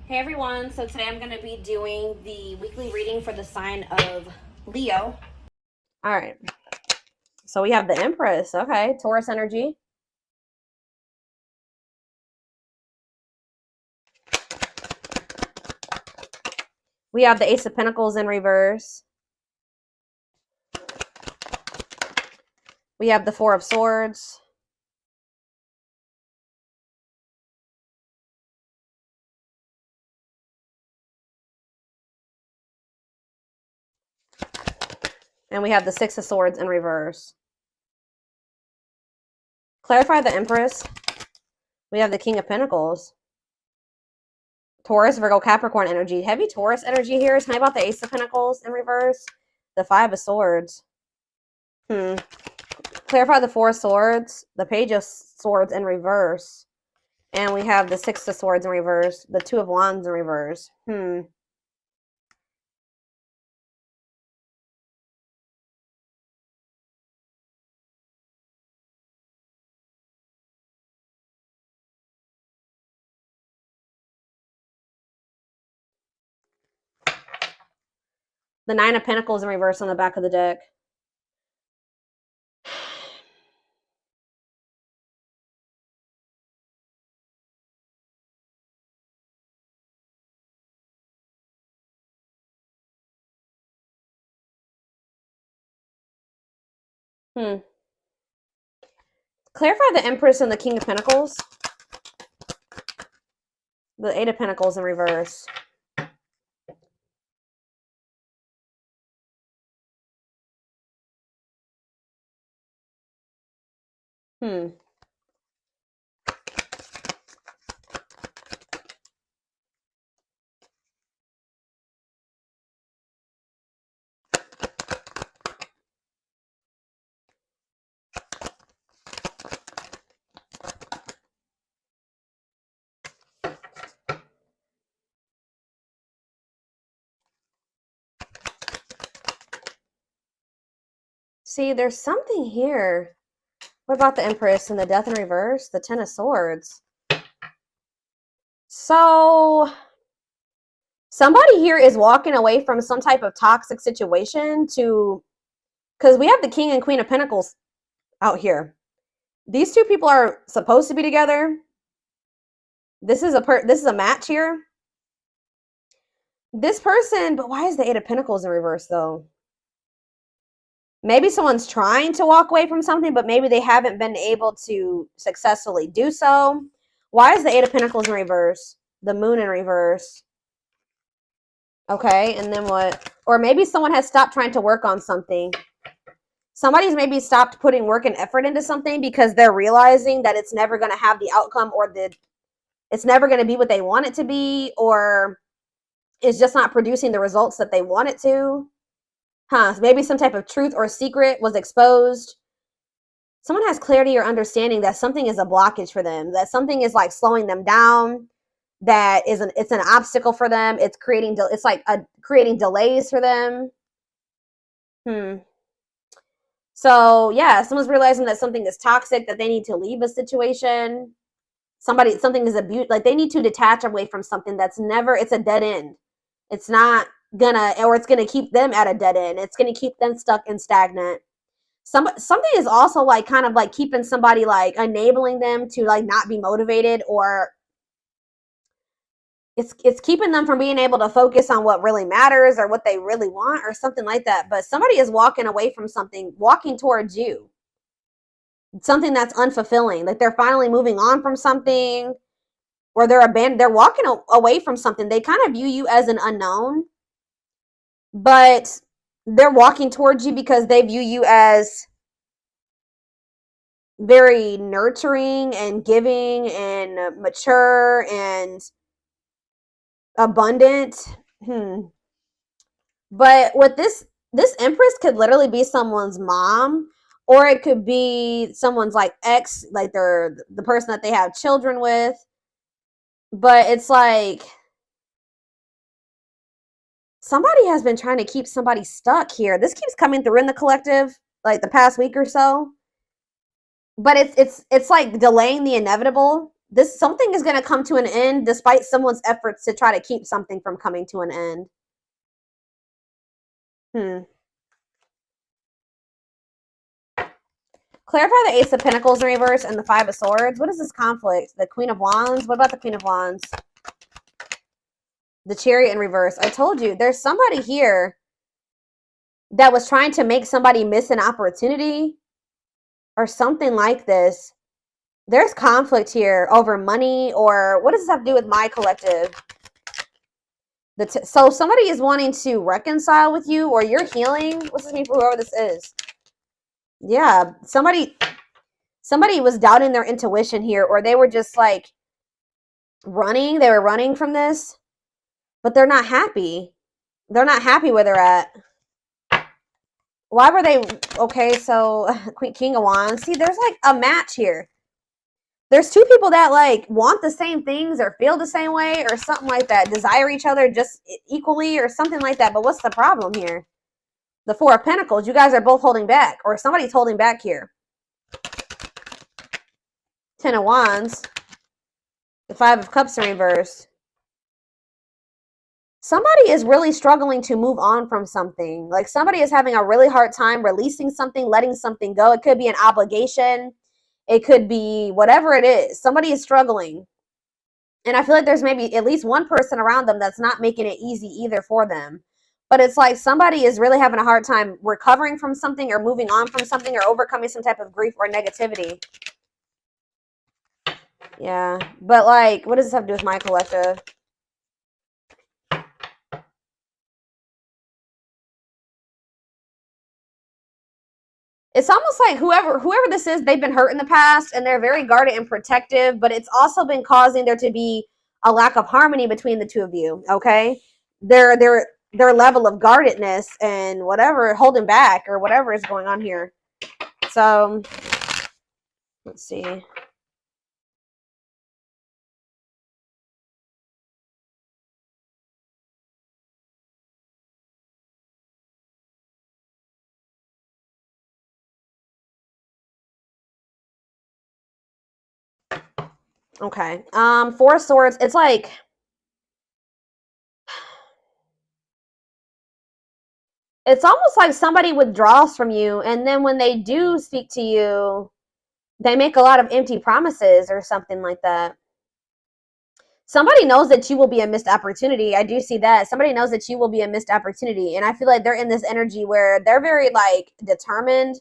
Hey everyone, so today I'm going to be doing the weekly reading for the sign of Leo. All right, so we have the Empress. Okay, Taurus energy. We have the Ace of Pentacles in reverse. We have the Four of Swords. And we have the Six of Swords in reverse. Clarify the Empress. We have the King of Pentacles. Taurus, Virgo, Capricorn energy. Heavy Taurus energy here. Tell me about the Ace of Pentacles in reverse. The Five of Swords. Clarify the Four of Swords. The Page of Swords in reverse. And we have the Six of Swords in reverse. The Two of Wands in reverse. The Nine of Pentacles in reverse on the back of the deck. Clarify the Empress and the King of Pentacles. The Eight of Pentacles in reverse. See, there's something here. What about the Empress and the Death in reverse? The Ten of Swords. So, somebody here is walking away from some type of toxic situation to... Because we have the King and Queen of Pentacles out here. These two people are supposed to be together. This is a match here. This person... But why is the Eight of Pentacles in reverse, though? Maybe someone's trying to walk away from something, but maybe they haven't been able to successfully do so. Why is the Eight of Pentacles in reverse? The Moon in reverse. Okay, and then what? Or maybe someone has stopped trying to work on something. Somebody's maybe stopped putting work and effort into something because they're realizing that it's never going to have the outcome, or it's never going to be what they want it to be, or it's just not producing the results that they want it to. Maybe some type of truth or secret was exposed. Someone has clarity or understanding that something is a blockage for them, that something is like slowing them down, that it's an obstacle for them. It's creating delays for them. So yeah, someone's realizing that something is toxic, that they need to leave a situation. Something is abuse, like they need to detach away from something that's it's a dead end. It's not it's gonna keep them at a dead end. It's gonna keep them stuck and stagnant. Something is also like kind of like keeping somebody, like enabling them to like not be motivated, or it's keeping them from being able to focus on what really matters or what they really want or something like that. But somebody is walking away from something, walking towards you. Something that's unfulfilling. Like they're finally moving on from something, or they're walking away from something. They kind of view you as an unknown, but they're walking towards you because they view you as very nurturing and giving and mature and abundant. But with this Empress could literally be someone's mom, or it could be someone's like ex, like they're the person that they have children with. But it's like somebody has been trying to keep somebody stuck here. This keeps coming through in the collective, like the past week or so. But it's like delaying the inevitable. something is going to come to an end despite someone's efforts to try to keep something from coming to an end. Clarify the Ace of Pentacles in reverse and the Five of Swords. What is this conflict? The Queen of Wands? What about the Queen of Wands? The Chariot in reverse. I told you, there's somebody here that was trying to make somebody miss an opportunity or something like this. There's conflict here over money, or what does this have to do with my collective? So somebody is wanting to reconcile with you, or you're healing. What's this mean for whoever this is? Yeah, somebody was doubting their intuition here, or they were just like running. They were running from this, but they're not happy. They're not happy where they're at. Why were they? Okay, so King of Wands. See, there's like a match here. There's two people that like want the same things or feel the same way or something like that. Desire each other just equally or something like that. But what's the problem here? The Four of Pentacles. You guys are both holding back, or somebody's holding back here. Ten of Wands. The Five of Cups in reverse. Somebody is really struggling to move on from something. Like somebody is having a really hard time releasing something, letting something go. It could be an obligation. It could be whatever it is. Somebody is struggling. And I feel like there's maybe at least one person around them that's not making it easy either for them. But it's like somebody is really having a hard time recovering from something or moving on from something or overcoming some type of grief or negativity. Yeah. But like, what does this have to do with my collective? It's almost like whoever this is, they've been hurt in the past and they're very guarded and protective, but it's also been causing there to be a lack of harmony between the two of you, okay? Their level of guardedness and whatever, holding back or whatever is going on here. So, let's see. Okay. Four of Swords. It's like it's almost like somebody withdraws from you, and then when they do speak to you, they make a lot of empty promises or something like that. Somebody knows that you will be a missed opportunity. I do see that. Somebody knows that you will be a missed opportunity, and I feel like they're in this energy where they're very like determined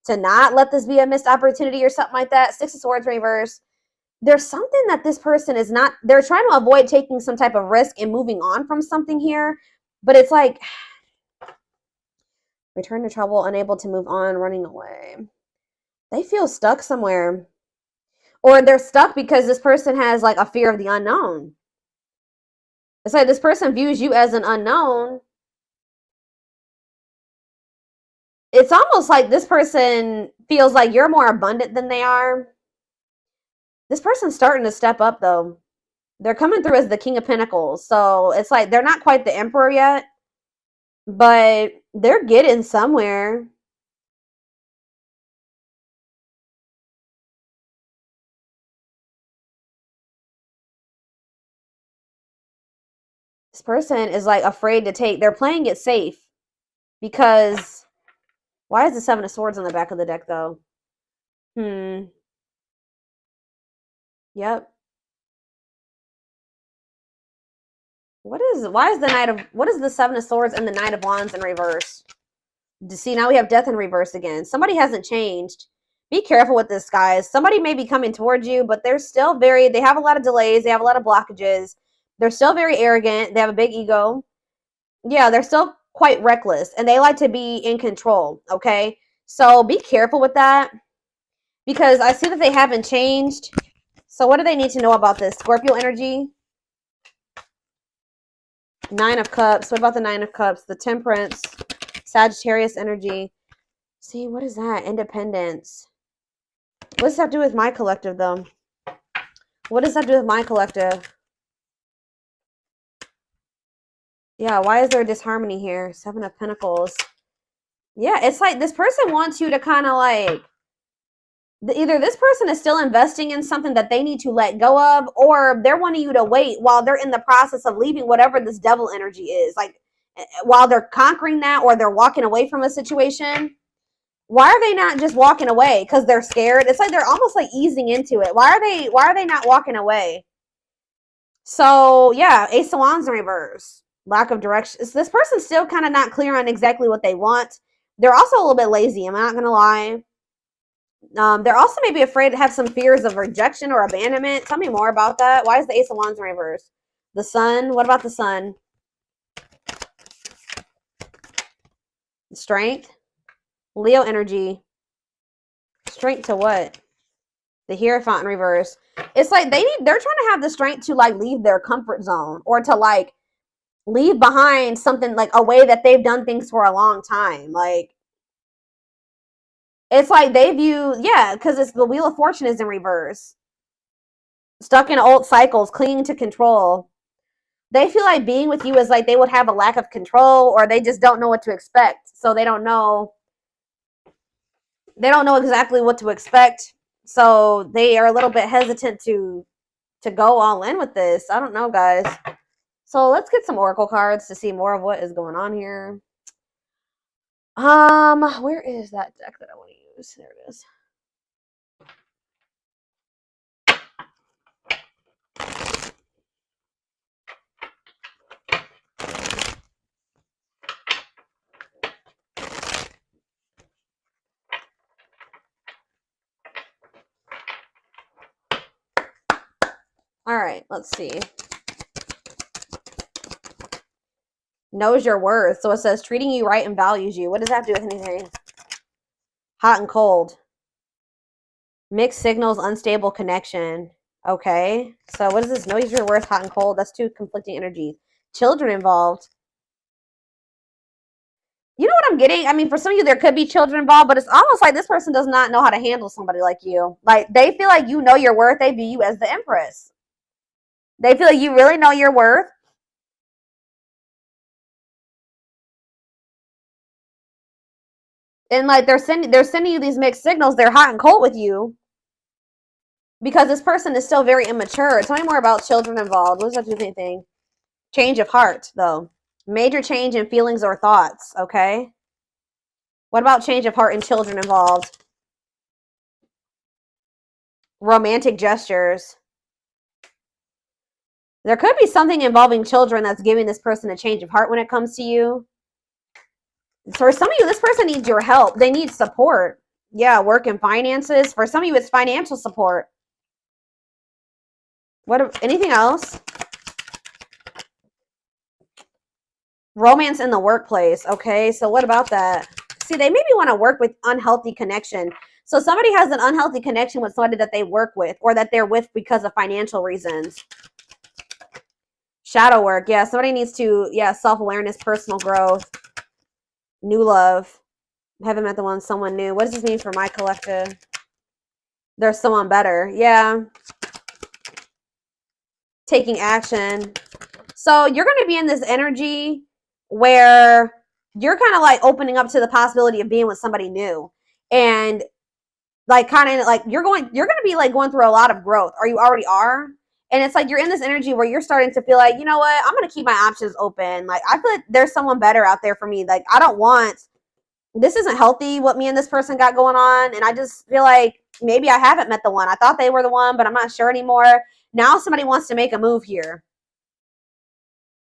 to not let this be a missed opportunity or something like that. Six of Swords reverse. There's something that this person is not, they're trying to avoid taking some type of risk and moving on from something here, but it's like return to trouble, unable to move on, running away. They feel stuck somewhere, or they're stuck because this person has like a fear of the unknown. It's like this person views you as an unknown. It's almost like this person feels like you're more abundant than they are. This person's starting to step up though. They're coming through as the King of Pentacles. So it's like they're not quite the Emperor yet, but they're getting somewhere. This person is like afraid to take, they're playing it safe because why is the Seven of Swords on the back of the deck though? Yep. Why is the Seven of Swords and the Knight of Wands in reverse? See, now we have Death in reverse again. Somebody hasn't changed. Be careful with this, guys. Somebody may be coming towards you, but they're still they have a lot of delays. They have a lot of blockages. They're still very arrogant. They have a big ego. Yeah, they're still quite reckless, and they like to be in control, okay? So be careful with that because I see that they haven't changed. So what do they need to know about this? Scorpio energy. Nine of Cups. What about the Nine of Cups? The Temperance. Sagittarius energy. See, what is that? Independence. What does that do with my collective, though? What does that do with my collective? Yeah, why is there disharmony here? Seven of Pentacles. Yeah, it's like this person wants you to kind of like Either this person is still investing in something that they need to let go of, or they're wanting you to wait while they're in the process of leaving whatever this devil energy is. Like, while they're conquering that, or they're walking away from a situation. Why are they not just walking away? Because they're scared. It's like they're almost like easing into it. Why are they not walking away? So yeah, Ace of Wands in reverse. Lack of direction. This person's still kind of not clear on exactly what they want. They're also a little bit lazy. I'm not gonna lie. They're also maybe afraid to have some fears of rejection or abandonment. Tell me more about that. Why is the Ace of Wands in reverse? The Sun. What about the Sun? Strength. Leo energy. Strength to what? The Hierophant in reverse. It's like they're trying to have the strength to like leave their comfort zone, or to like leave behind something, like a way that they've done things for a long time. Like, it's like they view, yeah, because it's the Wheel of Fortune is in reverse. Stuck in old cycles, clinging to control. They feel like being with you is like they would have a lack of control, or they just don't know what to expect. So they don't know exactly what to expect. So they are a little bit hesitant to go all in with this. I don't know, guys. So let's get some oracle cards to see more of what is going on here. Where is that deck that I want to use? There it is. All right, let's see. Knows your worth. So it says treating you right and values you. What does that have to do with anything? Hot and cold. Mixed signals, unstable connection. Okay. So what is this? Knows your worth, hot and cold. That's two conflicting energies. Children involved. You know what I'm getting? I mean, for some of you, there could be children involved, but it's almost like this person does not know how to handle somebody like you. Like, they feel like you know your worth. They view you as the Empress. They feel like you really know your worth. And like they're sending you these mixed signals. They're hot and cold with you because this person is still very immature. Tell me more about children involved. What does that do with anything? Change of heart, though. Major change in feelings or thoughts. Okay. What about change of heart and children involved? Romantic gestures. There could be something involving children that's giving this person a change of heart when it comes to you. For some of you, this person needs your help. They need support. Yeah, work and finances. For some of you, it's financial support. Anything else? Romance in the workplace. Okay, so what about that? See, they maybe want to work with unhealthy connection. So somebody has an unhealthy connection with somebody that they work with, or that they're with because of financial reasons. Shadow work. Yeah, somebody needs to, yeah, self-awareness, personal growth, new love. Haven't met the one, someone new. What does this mean for my collective? There's someone better. Yeah. Taking action. So you're going to be in this energy where you're kind of like opening up to the possibility of being with somebody new. And like kind of like you're going to be like going through a lot of growth, or you already are. And it's like you're in this energy where you're starting to feel like, you know what, I'm going to keep my options open. Like, I feel like there's someone better out there for me. Like, this isn't healthy what me and this person got going on. And I just feel like maybe I haven't met the one. I thought they were the one, but I'm not sure anymore. Now somebody wants to make a move here.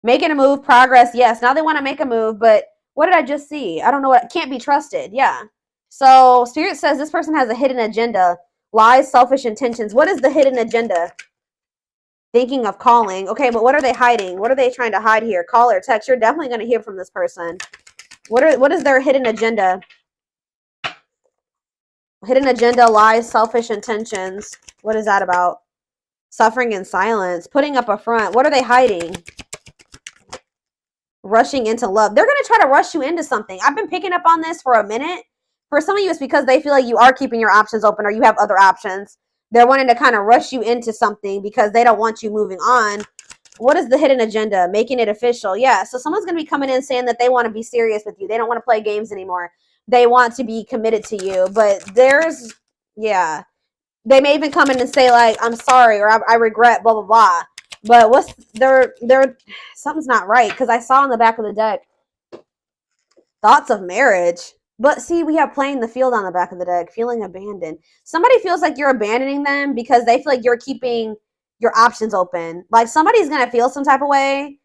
Making a move, progress, yes. Now they want to make a move, but what did I just see? I don't know what, can't be trusted. Yeah. So Spirit says this person has a hidden agenda. Lies, selfish intentions. What is the hidden agenda? Thinking of calling. Okay, but what are they hiding? What are they trying to hide here? Call or text. You're definitely going to hear from this person. What is their hidden agenda? Hidden agenda, lies, selfish intentions. What is that about? Suffering in silence. Putting up a front. What are they hiding? Rushing into love. They're going to try to rush you into something. I've been picking up on this for a minute. For some of you, it's because they feel like you are keeping your options open, or you have other options. They're wanting to kind of rush you into something because they don't want you moving on. What is the hidden agenda? Making it official. Yeah, so someone's going to be coming in saying that they want to be serious with you. They don't want to play games anymore. They want to be committed to you. But yeah, They may even come in and say like, I'm sorry, or I regret, blah, blah, blah. But what's something's not right, because I saw on the back of the deck, thoughts of marriage. But see, we have playing the field on the back of the deck, feeling abandoned. Somebody feels like you're abandoning them because they feel like you're keeping your options open. Like somebody's going to feel some type of way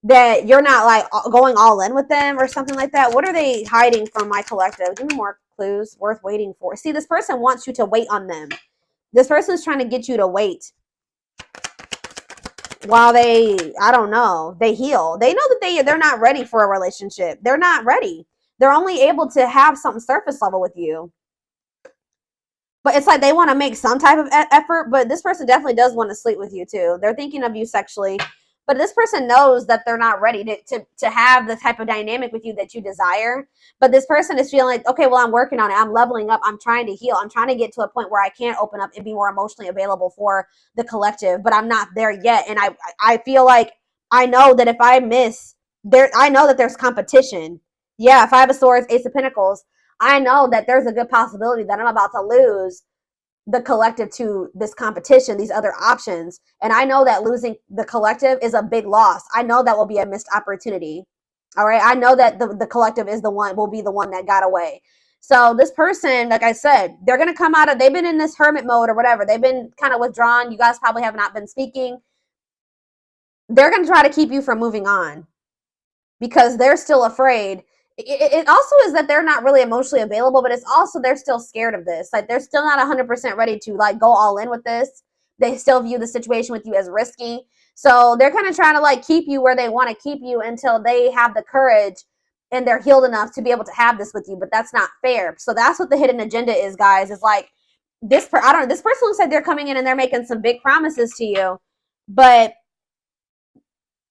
that you're not like going all in with them or something like that. What are they hiding from my collective? Give me more clues worth waiting for. See, this person wants you to wait on them. This person is trying to get you to wait while they, I don't know, they heal. They know that they're not ready for a relationship. They're not ready. They're only able to have something surface level with you. But it's like they want to make some type of effort, but this person definitely does want to sleep with you too. They're thinking of you sexually. But this person knows that they're not ready to have the type of dynamic with you that you desire. But this person is feeling like, okay, well, I'm working on it. I'm leveling up. I'm trying to heal. I'm trying to get to a point where I can open up and be more emotionally available for the collective. But I'm not there yet. And I feel like I know that if I miss, I know that there's competition. Yeah, Five of Swords, Ace of Pentacles. I know that there's a good possibility that I'm about to lose the collective to this competition, these other options. And I know that losing the collective is a big loss. I know that will be a missed opportunity. All right. I know that the collective is will be the one that got away. So this person, like I said, they're going to come out of, they've been in this hermit mode or whatever. They've been kind of withdrawn. You guys probably have not been speaking. They're going to try to keep you from moving on because they're still afraid. It also is that they're not really emotionally available, but it's also they're still scared of this. Like they're still not 100% ready to like go all in with this. They still view the situation with you as risky. So they're kind of trying to like keep you where they want to keep you until they have the courage and they're healed enough to be able to have this with you. But that's not fair. So that's what the hidden agenda is, guys. Is like this person looks like they're coming in and they're making some big promises to you, but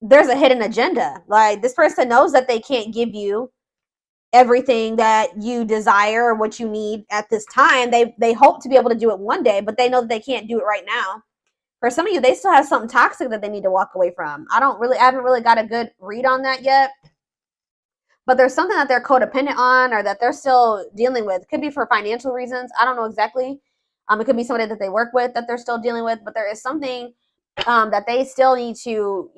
there's a hidden agenda. Like this person knows that they can't give you everything that you desire or what you need at this time. They hope to be able to do it one day, but they know that they can't do it right now. For some of you, they still have something toxic that they need to walk away from. I haven't really got a good read on that yet. But there's something that they're codependent on or that they're still dealing with. It could be for financial reasons. I don't know exactly. It could be somebody that they work with that they're still dealing with, but there is something that they still need to,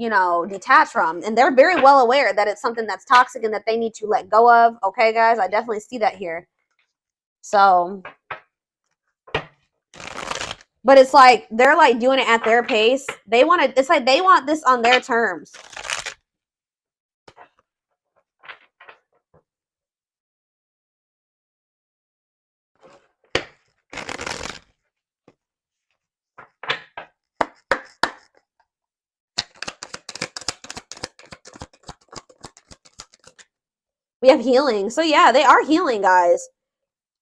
detach from. And they're very well aware that it's something that's toxic and that they need to let go of. Okay, guys, I definitely see that here. So, but it's like, they're like doing it at their pace. It's like they want this on their terms. We have healing. So yeah, they are healing, guys.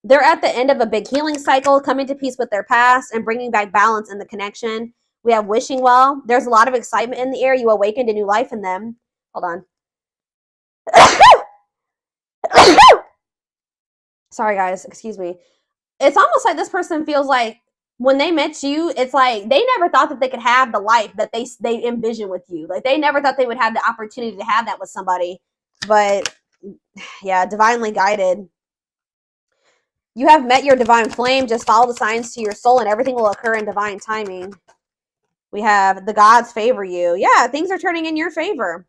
They're at the end of a big healing cycle, coming to peace with their past and bringing back balance in the connection. We have wishing well. There's a lot of excitement in the air. You awakened a new life in them. Hold on. Sorry, guys. Excuse me. It's almost like this person feels like when they met you, it's like they never thought that they could have the life that they envision with you. Like they never thought they would have the opportunity to have that with somebody. But yeah, divinely guided. You have met your divine flame. Just follow the signs to your soul and everything will occur in divine timing. We have the gods favor you. Yeah, things are turning in your favor.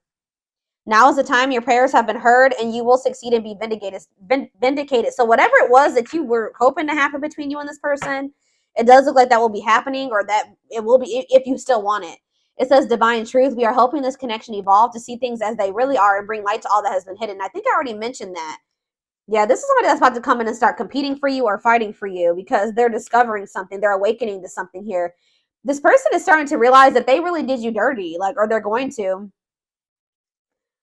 Now is the time your prayers have been heard and you will succeed and be vindicated. So whatever it was that you were hoping to happen between you and this person, it does look like that will be happening, or that it will be if you still want it. It says divine truth. We are helping this connection evolve to see things as they really are and bring light to all that has been hidden. I think I already mentioned that. Yeah, this is somebody that's about to come in and start competing for you or fighting for you because they're discovering something. They're awakening to something here. This person is starting to realize that they really did you dirty, or they're going to.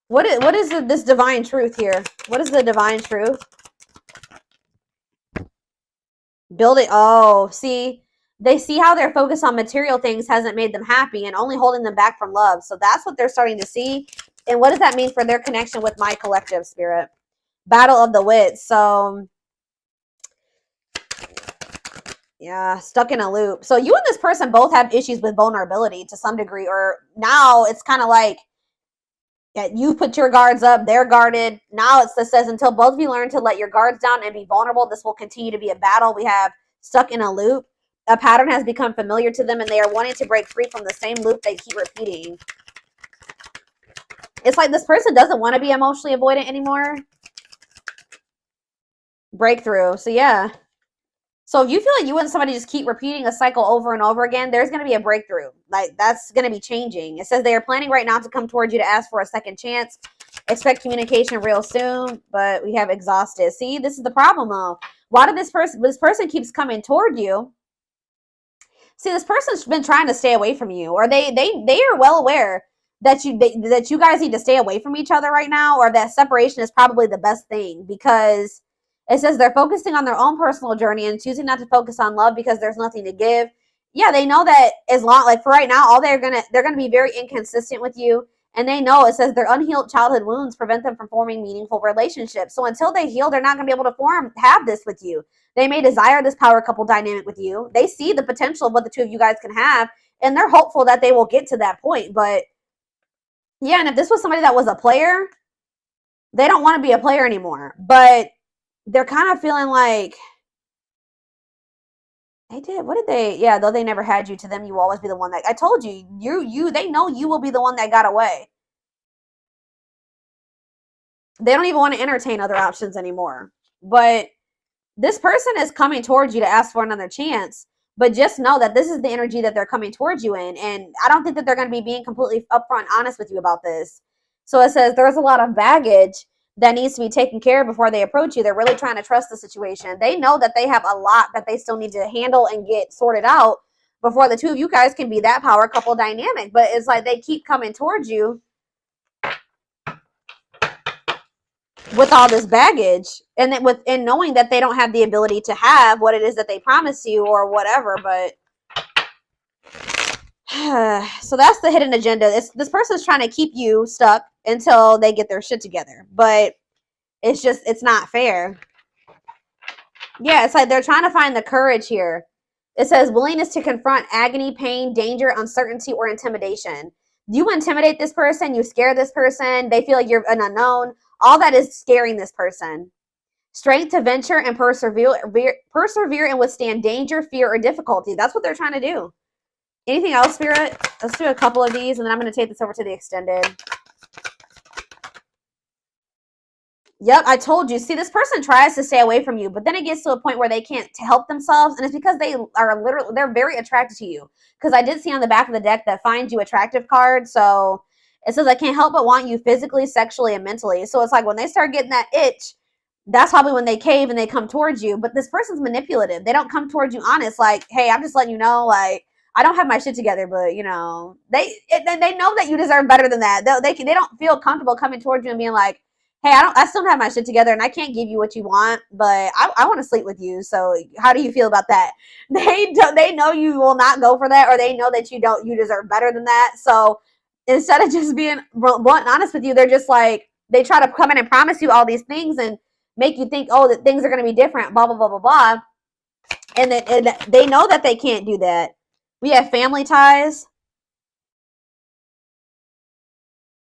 What is this divine truth here? What is the divine truth? Build it. Oh, see, they see how their focus on material things hasn't made them happy and only holding them back from love. So that's what they're starting to see. And what does that mean for their connection with my collective spirit? Battle of the wits. So yeah, stuck in a loop. So you and this person both have issues with vulnerability to some degree, or now it's kind of like, yeah, you put your guards up, they're guarded. Now it says until both of you learn to let your guards down and be vulnerable, this will continue to be a battle. We have stuck in a loop. a pattern has become familiar to them and they are wanting to break free from the same loop they keep repeating. It's like this person doesn't want to be emotionally avoidant anymore. Breakthrough. So yeah. So if you feel like you and somebody just keep repeating a cycle over and over again, there's going to be a breakthrough. Like, that's going to be changing. It says they are planning right now to come towards you to ask for a second chance. Expect communication real soon, but we have exhausted. See, this is the problem though. Why did this person keeps coming toward you? See, this person's been trying to stay away from you, or they are well aware that you guys need to stay away from each other right now, or that separation is probably the best thing, because it says they're focusing on their own personal journey and choosing not to focus on love because there's nothing to give. Yeah, they know that as long, like for right now, all they're gonna be very inconsistent with you, and they know, it says their unhealed childhood wounds prevent them from forming meaningful relationships. So until they heal, they're not gonna be able to have this with you. They may desire this power couple dynamic with you. They see the potential of what the two of you guys can have, and they're hopeful that they will get to that point. But yeah, and if this was somebody that was a player, they don't want to be a player anymore. But they're kind of feeling like they did. What did they? Yeah, though they never had you, to them, you will always be the one that, I told you, they know you will be the one that got away. They don't even want to entertain other options anymore. But this person is coming towards you to ask for another chance. But just know that this is the energy that they're coming towards you in. And I don't think that they're going to be being completely upfront honest with you about this. So it says there's a lot of baggage that needs to be taken care of before they approach you. They're really trying to trust the situation. They know that they have a lot that they still need to handle and get sorted out before the two of you guys can be that power couple dynamic. But it's like they keep coming towards you with all this baggage, and knowing that they don't have the ability to have what it is that they promise you or whatever. But so that's the hidden agenda. This person's trying to keep you stuck until they get their shit together, but it's not fair. Yeah, it's like they're trying to find the courage here. It says willingness to confront agony, pain, danger, uncertainty, or intimidation. You intimidate this person, you scare this person, they feel like you're an unknown. All that is scaring this person. Strength to venture and persevere and withstand danger, fear, or difficulty. That's what they're trying to do. Anything else, Spirit? Let's do a couple of these, and then I'm going to take this over to the extended. Yep, I told you. See, this person tries to stay away from you, but then it gets to a point where they can't help themselves, and it's because they're very attracted to you. Because I did see on the back of the deck that finds you attractive card, so it says I can't help but want you physically, sexually, and mentally. So it's like when they start getting that itch, that's probably when they cave and they come towards you. But this person's manipulative. They don't come towards you honest, like, hey, I'm just letting you know, like, I don't have my shit together, but, you know, they know that you deserve better than that. They don't feel comfortable coming towards you and being like, hey, I still don't have my shit together and I can't give you what you want, but I want to sleep with you. So how do you feel about that? They know you will not go for that, or they know that you deserve better than that. So instead of just being blunt and honest with you, they're just like, they try to come in and promise you all these things and make you think, oh, that things are going to be different, blah, blah, blah, blah, blah. And they know that they can't do that. We have family ties.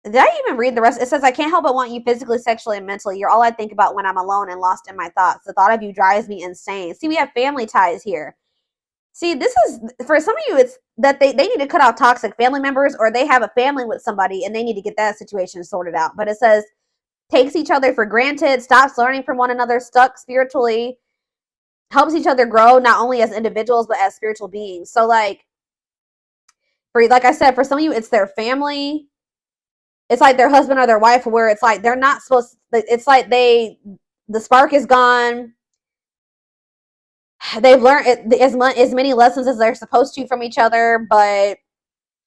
Did I even read the rest? It says, I can't help but want you physically, sexually, and mentally. You're all I think about when I'm alone and lost in my thoughts. The thought of you drives me insane. See, we have family ties here. See, this is, for some of you, it's that they need to cut out toxic family members, or they have a family with somebody and they need to get that situation sorted out. But it says, takes each other for granted, stops learning from one another, stuck spiritually, helps each other grow, not only as individuals, but as spiritual beings. So like I said, for some of you, it's their family. It's like their husband or their wife, where it's like they're not supposed to, it's like the spark is gone. They've learned as many lessons as they're supposed to from each other, but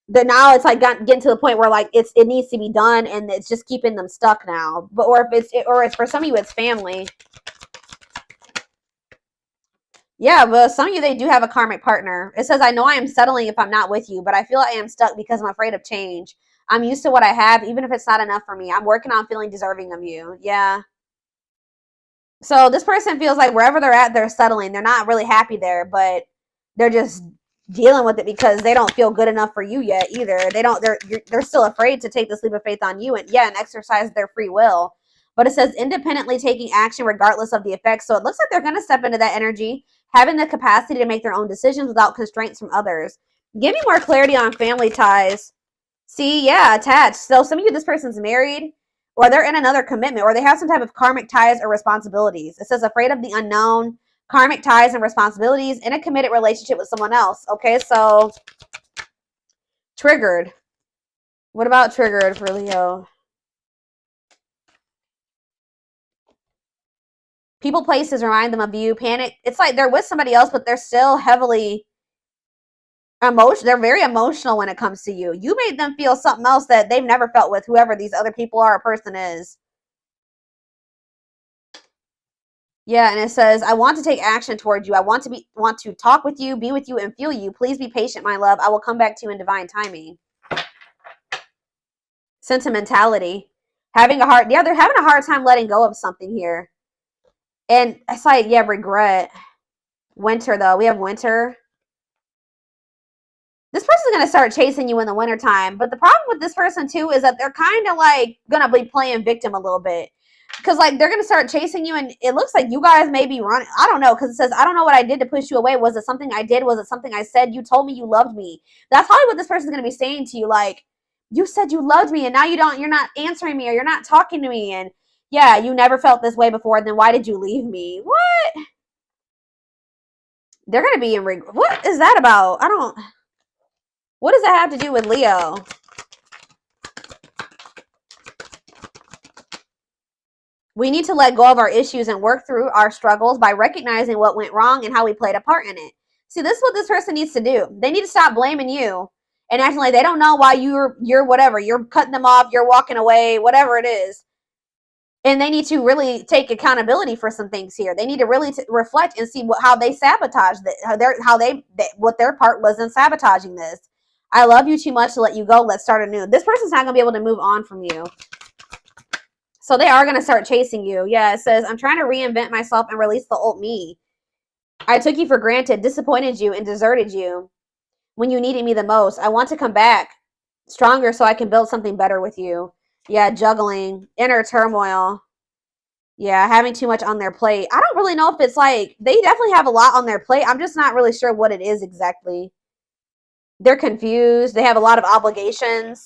now it's like getting to the point where like it needs to be done, and it's just keeping them stuck now. But or it's for some of you, it's family. Yeah, but some of you, they do have a karmic partner. It says, I know I am settling if I'm not with you, but I feel I am stuck because I'm afraid of change. I'm used to what I have, even if it's not enough for me. I'm working on feeling deserving of you. Yeah. So this person feels like wherever they're at, they're settling. They're not really happy there, but they're just dealing with it because they don't feel good enough for you yet either. They're still afraid to take this leap of faith on you and exercise their free will. But it says independently taking action regardless of the effects. So it looks like they're going to step into that energy, Having the capacity to make their own decisions without constraints from others. Give me more clarity on family ties. See, yeah, attached. So some of you, this person's married, or they're in another commitment, or they have some type of karmic ties or responsibilities. It says afraid of the unknown, karmic ties and responsibilities in a committed relationship with someone else. Okay, so triggered. What about triggered for Leo? People, places remind them of you. Panic. It's like they're with somebody else, but they're still heavily emotional. They're very emotional when it comes to you. You made them feel something else that they've never felt with whoever these other people are or person is. Yeah, and it says, I want to take action towards you. I want to talk with you, be with you, and feel you. Please be patient, my love. I will come back to you in divine timing. Sentimentality. Yeah, they're having a hard time letting go of something here. And it's like, yeah, regret. Winter, though. We have winter. This person's going to start chasing you in the wintertime. But the problem with this person, too, is that they're kind of like going to be playing victim a little bit. Because, like, they're going to start chasing you, and it looks like you guys may be running. I don't know, because it says, I don't know what I did to push you away. Was it something I did? Was it something I said? You told me you loved me. That's probably what this person's going to be saying to you. Like, you said you loved me, and now you're not answering me, or you're not talking to me. And, yeah, you never felt this way before. Then why did you leave me? What? They're going to be in regret. What is that about? What does that have to do with Leo? We need to let go of our issues and work through our struggles by recognizing what went wrong and how we played a part in it. See, this is what this person needs to do. They need to stop blaming you and acting like they don't know why you're whatever. You're cutting them off. You're walking away, whatever it is. And they need to really take accountability for some things here. They need to really reflect and see how they sabotaged what their part was in sabotaging this. I love you too much to let you go. Let's start anew. This person's not going to be able to move on from you. So they are going to start chasing you. Yeah, it says, I'm trying to reinvent myself and release the old me. I took you for granted, disappointed you, and deserted you when you needed me the most. I want to come back stronger so I can build something better with you. Yeah, juggling, inner turmoil. Yeah, having too much on their plate. I don't really know if it's like, they definitely have a lot on their plate. I'm just not really sure what it is exactly. They're confused. They have a lot of obligations.